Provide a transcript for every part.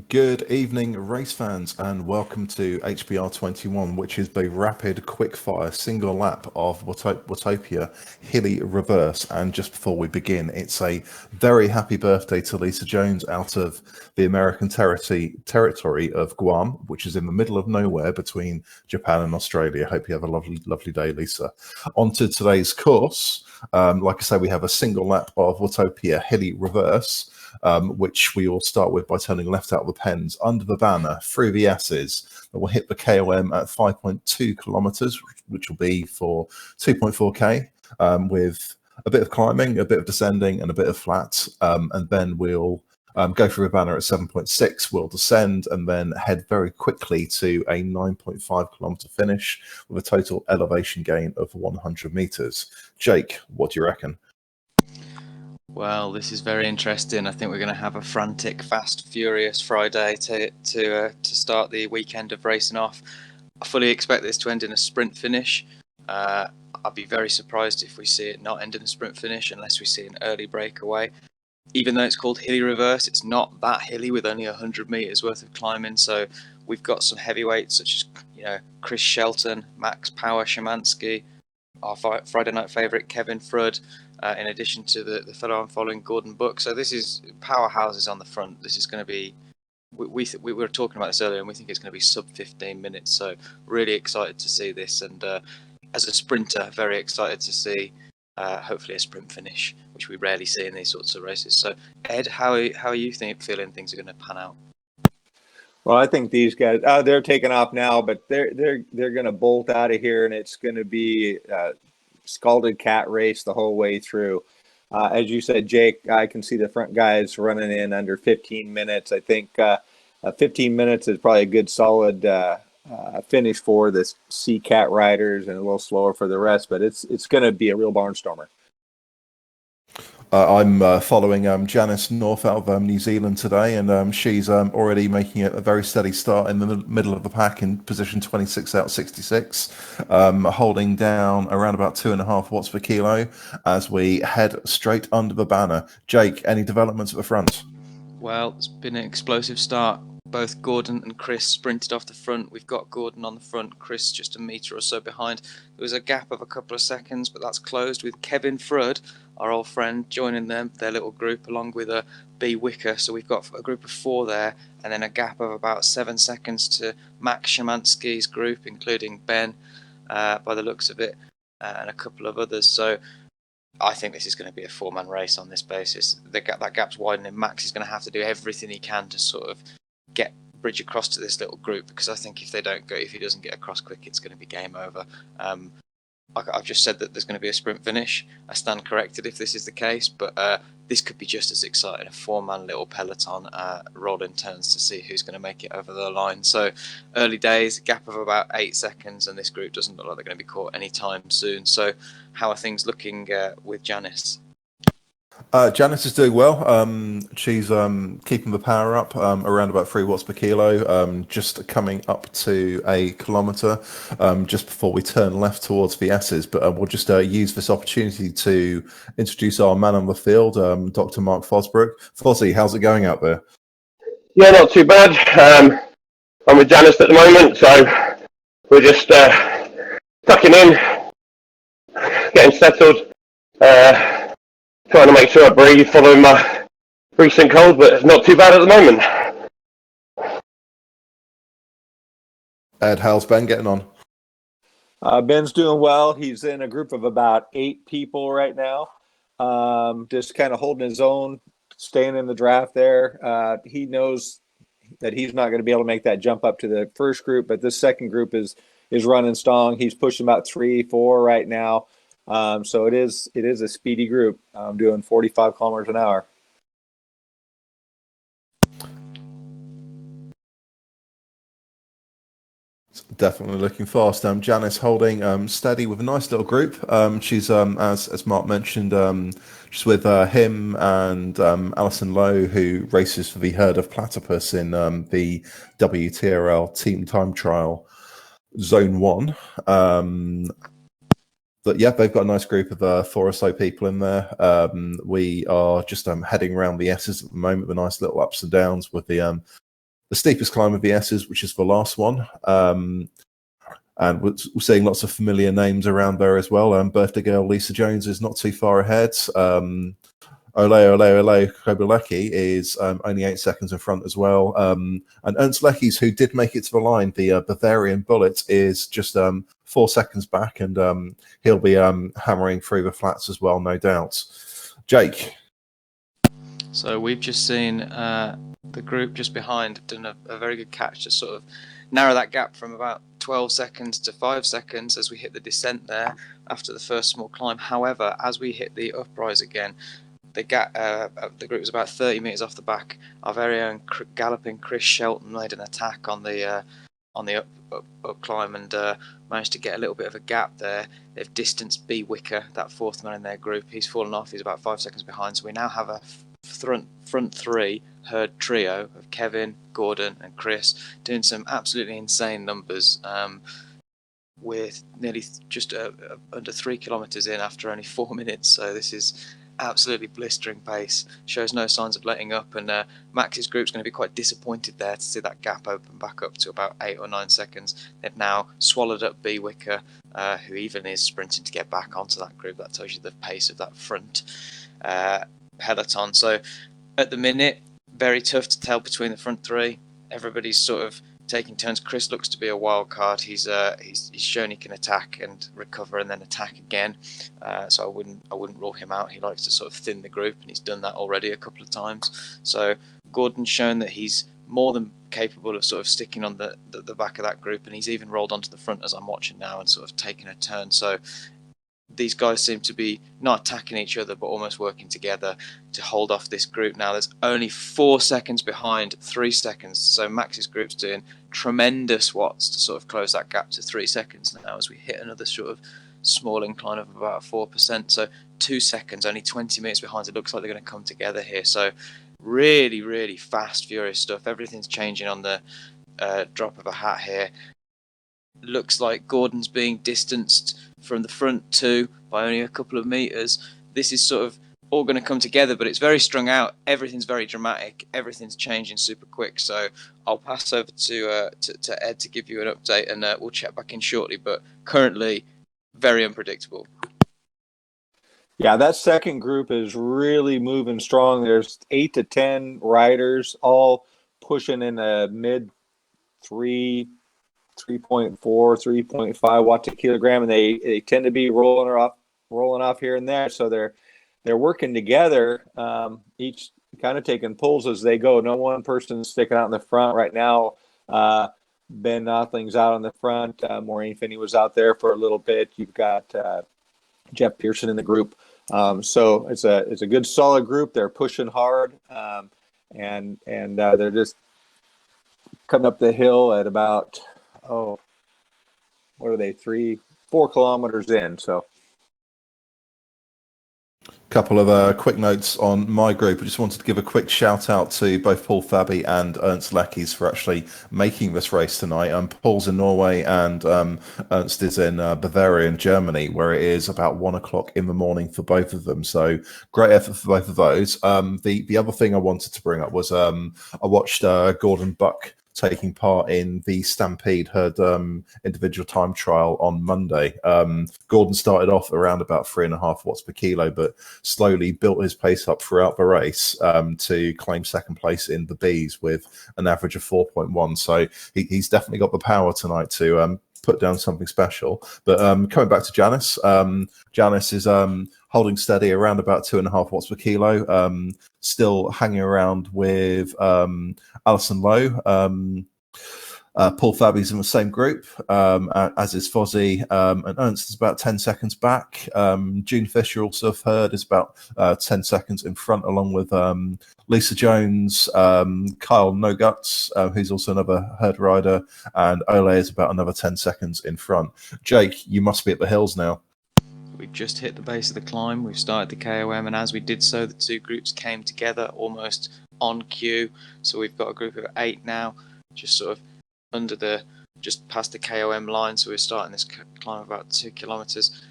Good evening, race fans, and welcome to HBR21, which is the rapid, quickfire single lap of Watopia Hilly Reverse. And just before we begin, it's a very happy birthday to Lisa Jones out of the American territory of Guam, which is in the middle of nowhere between Japan and Australia. Hope you have a lovely day, Lisa. On to today's course. Like I say, we have a single lap of Watopia Hilly Reverse. Which we will start with by turning left out of the pens under the banner through the S's. We'll hit the KOM at 5.2 kilometers, which will be for 2.4k, with a bit of climbing, a bit of descending, and a bit of flat. And then we'll go through the banner at 7.6. We'll descend and then head very quickly to a 9.5 kilometer finish with a total elevation gain of 100 meters. Jake, what do you reckon? Well, this is very interesting. I think we're going to have a frantic, fast, furious Friday to start the weekend of racing off. I fully expect this to end in a sprint finish. I'd be very surprised if we see it not end in a sprint finish unless we see an early breakaway. Even though it's called Hilly Reverse, it's not that hilly with only 100 meters worth of climbing. So we've got some heavyweights such as Chris Shelton, Max Power Szymanski, our Friday night favourite Kevin Flood. In addition to the fellow I'm following, Gordon Book. So this is powerhouses on the front. This is going to be, we were talking about this earlier, and we think it's going to be sub 15 minutes. So really excited to see this, and as a sprinter, very excited to see hopefully a sprint finish, which we rarely see in these sorts of races. So Ed, how are you feeling things are going to pan out? Well, I think these guys, they're taking off now, but they're going to bolt out of here, and it's going to be scalded cat race the whole way through. As you said, Jake, I can see the front guys running in under 15 minutes. I think 15 minutes is probably a good solid finish for the C cat riders, and a little slower for the rest, but it's going to be a real barnstormer. I'm following Janice North out of New Zealand today, and she's already making a very steady start in the middle of the pack in position 26 out 66, holding down around about 2.5 watts per kilo as we head straight under the banner. Jake, any developments at the front? Well, it's been an explosive start. Both Gordon and Chris sprinted off the front. We've got Gordon on the front, Chris just a metre or so behind. There was a gap of a couple of seconds, but that's closed with Kevin Flood, our old friend, joining their little group along with B. Wicker. So we've got a group of 4 there, and then a gap of about 7 seconds to Max Szymanski's group, including Ben, by the looks of it, and a couple of others. So I think this is going to be a 4-man race on this basis. That gap's widening. Max is going to have to do everything he can to sort of bridge across to this little group, because I think if he doesn't get across quick, it's going to be game over. I've just said that there's going to be a sprint finish. I stand corrected if this is the case, but this could be just as exciting, a 4-man little peloton rolling turns to see who's going to make it over the line. So early days, gap of about 8 seconds, and this group doesn't look like they're going to be caught anytime soon. So how are things looking with Janice? Janice is doing well. She's keeping the power up around about 3 watts per kilo, just coming up to a kilometre just before we turn left towards the S's. But we'll just use this opportunity to introduce our man on the field, Dr. Mark Fosbrook. Fozzie, how's it going out there? Yeah, not too bad. I'm with Janice at the moment, so we're just tucking in, getting settled. Trying to make sure I breathe following my recent cold, but it's not too bad at the moment. Ed, how's Ben getting on? Ben's doing well. He's in a group of about 8 people right now, just kind of holding his own, staying in the draft there. He knows that he's not going to be able to make that jump up to the first group, but this second group is running strong. He's pushing about 3-4 right now. So it is a speedy group. I'm doing 45 kilometers an hour. Definitely looking fast. Janice holding steady with a nice little group. She's as Mark mentioned, she's with him and Alison Lowe, who races for the herd of platypus in the WTRL Team Time Trial Zone 1. But yeah, they've got a nice group of 4 or so people in there. We are just heading around the S's at the moment with nice little ups and downs with the the steepest climb of the S's, which is the last one. And we're seeing lots of familiar names around there as well. Birthday girl Lisa Jones is not too far ahead. Ole Kobelecki is only 8 seconds in front as well. And Ernst Leckys, who did make it to the line, the Bavarian Bullet, is just 4 seconds back, and he'll be hammering through the flats as well, no doubt. Jake. So we've just seen the group just behind have done a very good catch to sort of narrow that gap from about 12 seconds to 5 seconds as we hit the descent there after the first small climb. However, as we hit the uprise again, the group was about 30 metres off the back. Our very own galloping Chris Shelton made an attack on the up climb and managed to get a little bit of a gap there. They've distanced B. Wicker, that fourth man in their group. He's fallen off. He's about 5 seconds behind. So we now have a front three herd trio of Kevin, Gordon and Chris doing some absolutely insane numbers. With nearly just under 3 kilometres in after only 4 minutes. So this is absolutely blistering pace, shows no signs of letting up, and Max's group's going to be quite disappointed there to see that gap open back up to about 8 or 9 seconds. They've now swallowed up B. Wicker, who even is sprinting to get back onto that group. That tells you the pace of that front peloton. So at the minute, very tough to tell between the front three. Everybody's sort of taking turns. Chris looks to be a wild card. He's shown he can attack and recover and then attack again. So I wouldn't rule him out. He likes to sort of thin the group, and he's done that already a couple of times. So Gordon's shown that he's more than capable of sort of sticking on the back of that group, and he's even rolled onto the front as I'm watching now and sort of taking a turn. So these guys seem to be not attacking each other, but almost working together to hold off this group. Now there's only 4 seconds behind, 3 seconds. So Max's group's doing tremendous watts to sort of close that gap to 3 seconds now as we hit another sort of small incline of about 4%. So 2 seconds, only 20 minutes behind. It looks like they're going to come together here. So really, really fast, furious stuff. Everything's changing on the drop of a hat here. Looks like Gordon's being distanced from the front two by only a couple of meters. This is sort of all going to come together, but it's very strung out. Everything's very dramatic. Everything's changing super quick. So I'll pass over to Ed to give you an update, and we'll check back in shortly. But currently, very unpredictable. Yeah, that second group is really moving strong. There's 8 to 10 riders, all pushing in a mid 3.4, 3.5 watts a kilogram, and they tend to be rolling off here and there. So they're working together, each kind of taking pulls as they go. No one person's sticking out in the front right now. Ben Nothling's out on the front. Maureen Finney was out there for a little bit. You've got Jeff Pearson in the group. So it's a good solid group. They're pushing hard, and they're just coming up the hill at about, what are they, 3-4 kilometers in. So couple of quick notes on my group. I just wanted to give a quick shout out to both Paul Fabi and Ernst Leckys for actually making this race tonight. Paul's in Norway and Ernst is in Bavaria in Germany, where it is about 1 o'clock in the morning for both of them. So great effort for both of those. The other thing I wanted to bring up was I watched Gordon Buck taking part in the Stampede Herd individual time trial on Monday. Gordon started off around about 3.5 watts per kilo, but slowly built his pace up throughout the race to claim second place in the Bs with an average of 4.1. So he's definitely got the power tonight to put down something special. But coming back to Janice, Janice is holding steady around about 2.5 watts per kilo, still hanging around with Alison Lowe. Paul Fabi's in the same group, as is Fozzie, and Ernst is about 10 seconds back. June Fisher, also of Herd, is about 10 seconds in front, along with Lisa Jones, Kyle No Guts, who's also another Herd rider, and Ole is about another 10 seconds in front. Jake, you must be at the hills now. We've just hit the base of the climb. We've started the KOM, and as we did so, the two groups came together almost on cue. So we've got a group of 8 now, just sort of just past the KOM line. So we're starting this climb about 2 kilometers.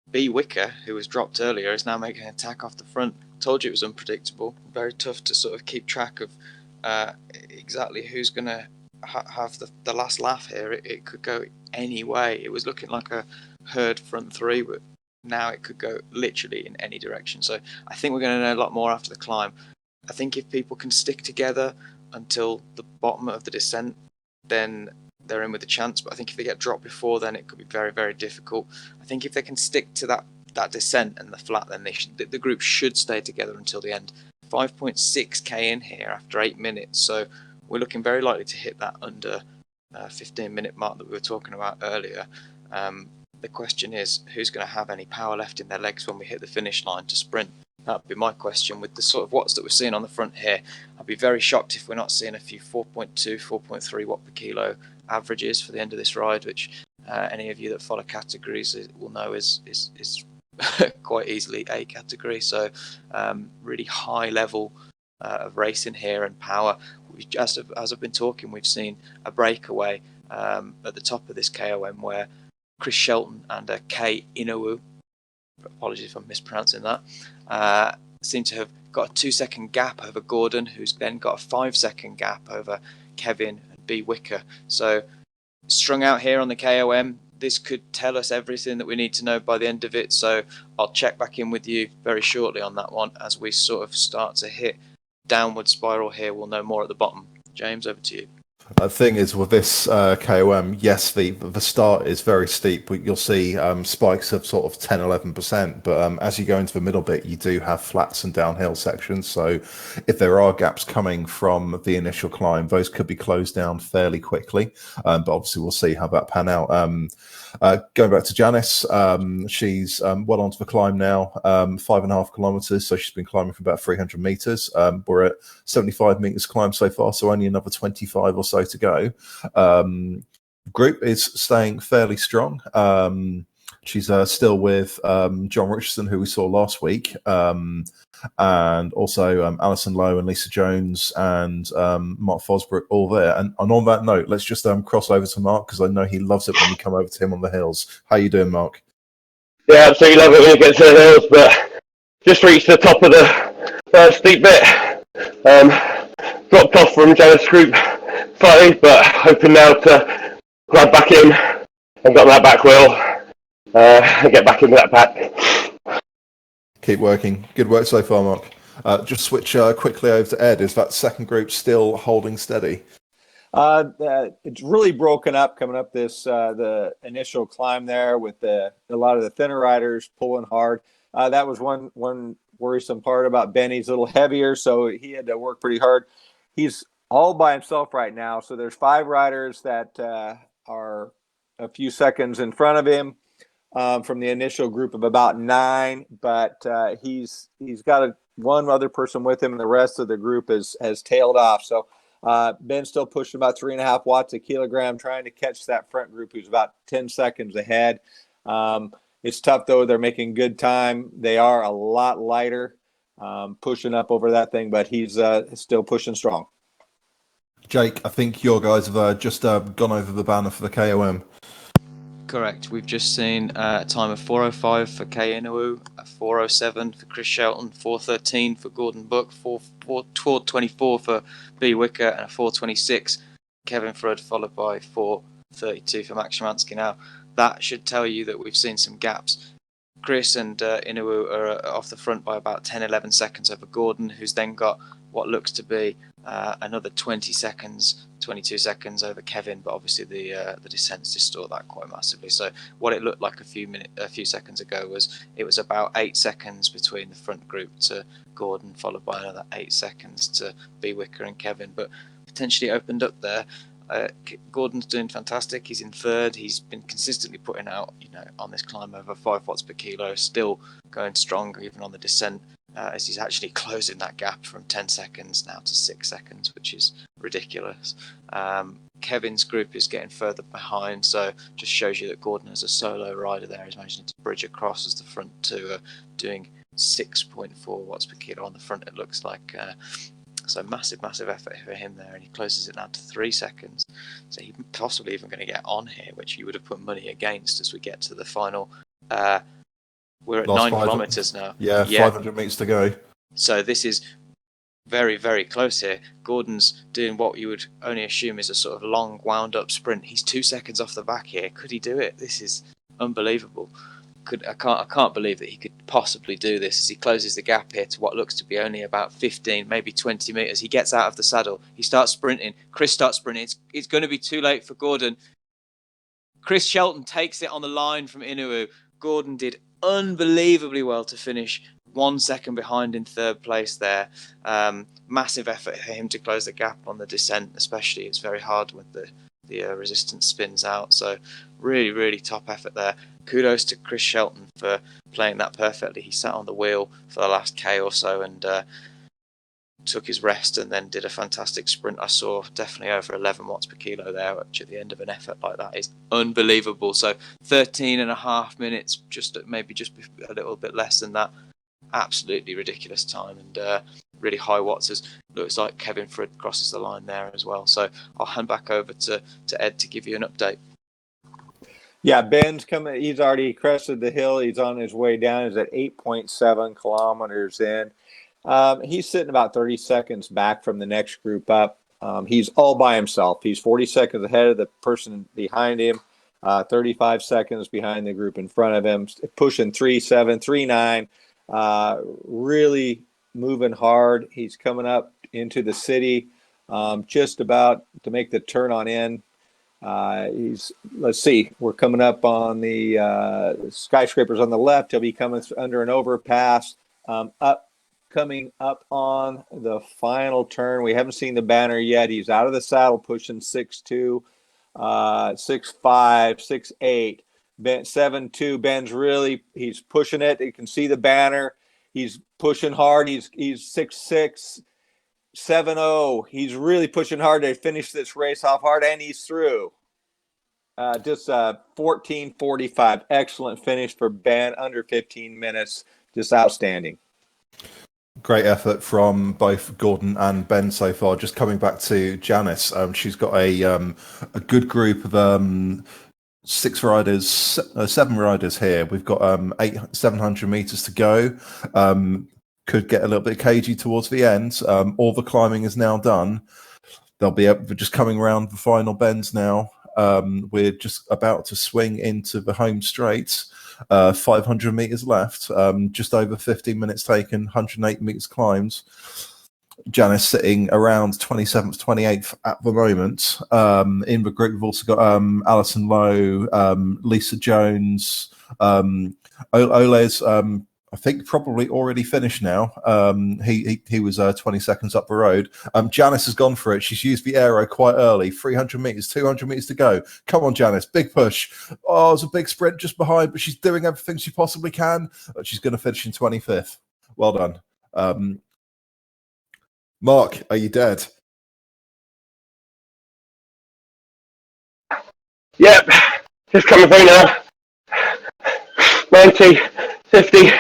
B. Wicker, who was dropped earlier, is now making an attack off the front. Told you it was unpredictable. Very tough to sort of keep track of exactly who's going to have the last laugh here. It could go any way. It was looking like a herd front three, but now it could go literally in any direction. So I think we're going to know a lot more after the climb. I think if people can stick together until the bottom of the descent, then they're in with a chance. But I think if they get dropped before then, it could be very, very difficult. I think if they can stick to that descent and the flat, then the group should stay together until the end. 5.6k in here after 8 minutes, so we're looking very likely to hit that under 15-minute mark that we were talking about earlier. The question is, who's going to have any power left in their legs when we hit the finish line to sprint? That would be my question. With the sort of watts that we're seeing on the front here, I'd be very shocked if we're not seeing a few 4.2, 4.3 watt per kilo averages for the end of this ride, which any of you that follow categories will know is quite easily a category. So really high level of racing here and power. As I've been talking, we've seen a breakaway at the top of this KOM where Chris Shelton and Kei Inoue, apologies if I'm mispronouncing that, seem to have got a 2-second gap over Gordon, who's then got a 5-second gap over Kevin and B. Wicker. So strung out here on the KOM, this could tell us everything that we need to know by the end of it. So I'll check back in with you very shortly on that one as we sort of start to hit downward spiral here. We'll know more at the bottom. James, over to you. The thing is with this KOM, yes, the start is very steep. You'll see spikes of sort of 10-11%, but as you go into the middle bit, you do have flats and downhill sections. So if there are gaps coming from the initial climb, those could be closed down fairly quickly. But obviously, we'll see how that pan out. Going back to Janice, she's well onto the climb now, 5.5 kilometers. So she's been climbing for about 300 meters. We're at 75 meters climbed so far, so only another 25 or so to go. Group is staying fairly strong. She's still with John Richardson, who we saw last week, and also Alison Lowe and Lisa Jones and Mark Fosbrook, all there. And on that note, let's just cross over to Mark, because I know he loves it when we come over to him on the hills. How you doing, Mark? Yeah, absolutely love it when you get to the hills, but just reached the top of the steep bit. Dropped off from Janice's group slightly, but hoping now to grab back in and got that back wheel and get back into that pack. Keep working. Good work so far, Mark. Just switch quickly over to Ed. Is that second group still holding steady? It's really broken up coming up this the initial climb there with a lot of the thinner riders pulling hard. That was one worrisome part about Benny. He's a little heavier, so he had to work pretty hard. He's all by himself right now, so there's 5 riders that are a few seconds in front of him from the initial group of about 9, but he's got one other person with him, and the rest of the group has tailed off. So Ben's still pushing about 3.5 watts a kilogram, trying to catch that front group who's about 10 seconds ahead. It's tough, though. They're making good time. They are a lot lighter, pushing up over that thing, but he's still pushing strong. Jake, I think your guys have just gone over the banner for the KOM. Correct. We've just seen a time of 4:05 for Kei Inoue, a 4:07 for Chris Shelton, 4:13 for Gordon Book, 4:24 for B. Wicker, and a 4:26 Kevin Flood, followed by 4:32 for Max Szymanski. Now, that should tell you that we've seen some gaps. Chris and Inoue are off the front by about 10-11 seconds over Gordon, who's then got what looks to be another 22 seconds over Kevin, but obviously the descents distort that quite massively. So what it looked like a few seconds ago was about 8 seconds between the front group to Gordon, followed by another 8 seconds to B. Wicker and Kevin, but potentially opened up there. Gordon's doing fantastic. He's in third. He's been consistently putting out, on this climb over 5 watts per kilo, still going strong even on the descent, as he's actually closing that gap from 10 seconds now to 6 seconds, which is ridiculous. Kevin's group is getting further behind, so just shows you that Gordon as a solo rider there is managing to bridge across as the front two are doing 6.4 watts per kilo on the front, it looks like. So massive effort for him there, and he closes it down to 3 seconds. So he's possibly even going to get on here, which you would have put money against as we get to the final. We're at 9 kilometers now. Yeah, 500 meters to go. So this is very, very close here. Gordon's doing what you would only assume is a sort of long wound-up sprint. He's 2 seconds off the back here. Could he do it? This is unbelievable. I can't believe that he could possibly do this as he closes the gap here to what looks to be only about 15, maybe 20 meters. He gets out of the saddle. He starts sprinting. Chris starts sprinting. It's going to be too late for Gordon. Chris Shelton takes it on the line from Inu. Gordon did unbelievably well to finish 1 second behind in third place there. Massive effort for him to close the gap on the descent, especially. It's very hard when the resistance spins out. So really, really top effort there. Kudos to Chris Shelton for playing that perfectly. He sat on the wheel for the last K or so and took his rest and then did a fantastic sprint. I saw definitely over 11 watts per kilo there, which at the end of an effort like that is unbelievable. So 13.5 minutes, maybe just a little bit less than that. Absolutely ridiculous time and really high watts. As looks like Kevin Frid crosses the line there as well. So I'll hand back over to Ed to give you an update. Yeah, Ben's coming. He's already crested the hill. He's on his way down. He's at 8.7 kilometers in. He's sitting about 30 seconds back from the next group up. He's all by himself. He's 40 seconds ahead of the person behind him, 35 seconds behind the group in front of him, pushing 3.7, 3.9, really moving hard. He's coming up into the city, just about to make the turn on in. Let's see, we're coming up on the skyscrapers on the left. He'll be coming under an overpass, coming up on the final turn. We haven't seen the banner yet. He's out of the saddle, pushing 6.2, 6.5, 6.8, 7.2. Ben's he's pushing it. You can see the banner. He's pushing hard. He's 6.6. 7.0. He's really pushing hard to finish this race off hard, and he's through. Just 14.45. Excellent finish for Ben, under 15 minutes. Just outstanding. Great effort from both Gordon and Ben so far. Just coming back to Janice, she's got a good group of 7 riders here. We've got 700 meters to go. Could get a little bit cagey towards the end. All the climbing is now done. We're just coming around the final bends now. We're just about to swing into the home straight. 500 meters left. Just over 15 minutes taken. 108 meters climbed. Janice sitting around 27th, 28th at the moment. In the group, we've also got Alison Lowe, Lisa Jones, Ole's. I think probably already finished now. He was 20 seconds up the road. Janice has gone for it. She's used the aero quite early. 300 meters, 200 meters to go. Come on, Janice, big push. Oh, it's a big sprint just behind, but she's doing everything she possibly can. She's going to finish in 25th. Well done. Mark, are you dead? Yep, just coming through now. 90, 50.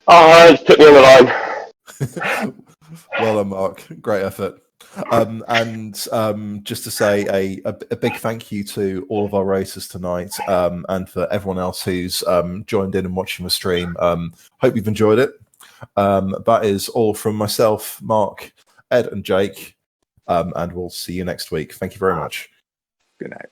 Oh, it took me on the line. Well done, Mark. Great effort. And just to say a big thank you to all of our racers tonight, and for everyone else who's joined in and watching the stream. Hope you've enjoyed it. That is all from myself, Mark, Ed, and Jake, and we'll see you next week. Thank you very much. Good night.